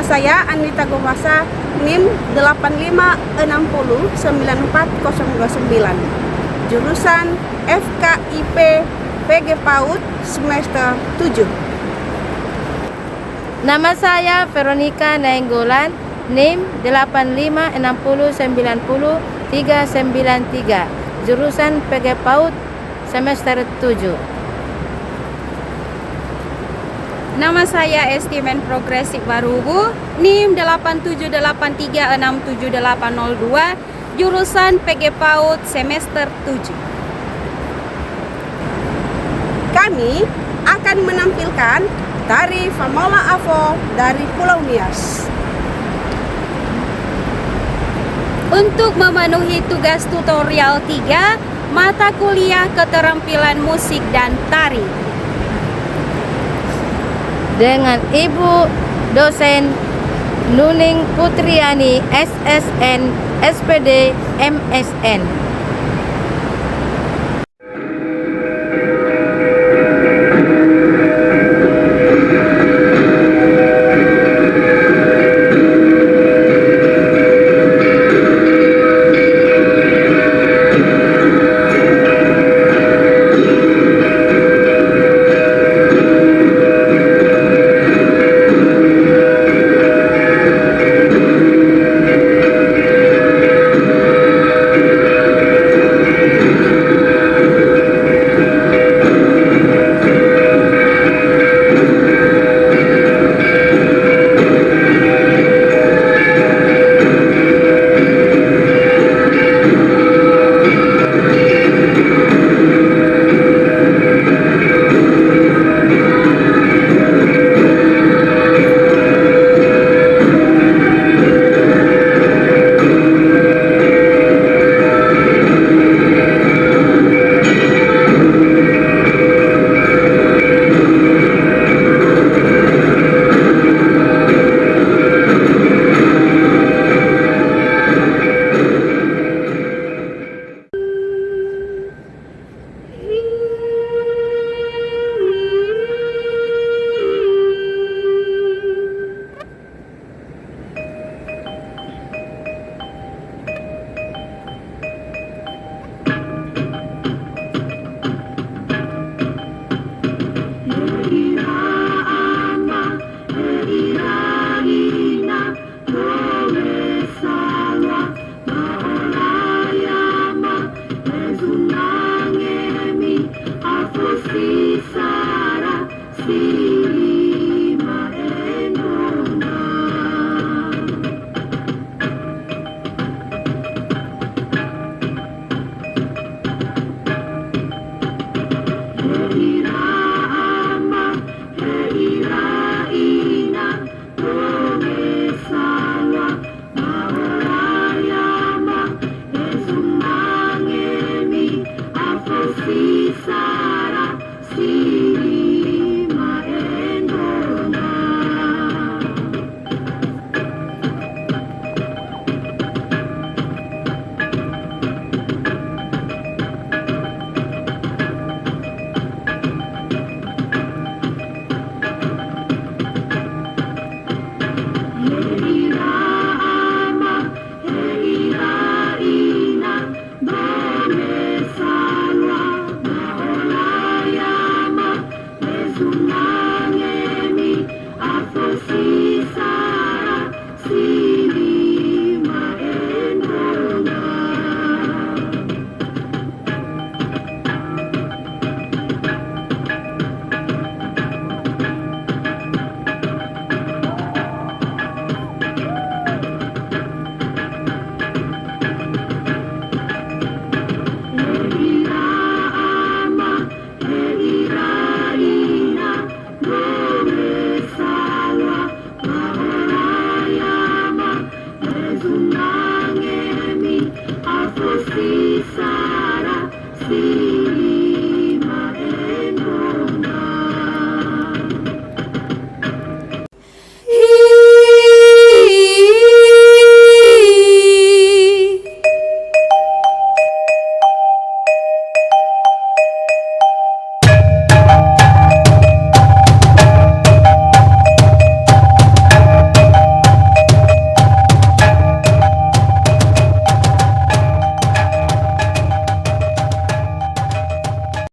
saya Anita Gowasa, NIM 856094029, Jurusan FKIP PGPAUD semester 7. Nama saya Veronika Nainggolan, NIM 856090393, Jurusan PGPAUD semester 7. Nama saya Estimen Progresip Waruwu, NIM 878367802, Jurusan PGPAUD semester 7. Kami akan menampilkan Tari Famaola dari Pulau Nias. Untuk memenuhi tugas tutorial 3, mata kuliah Keterampilan Musik dan Tari, dengan Ibu Dosen Nuning Putriani, S.Sn, S.Pd, M.Sn.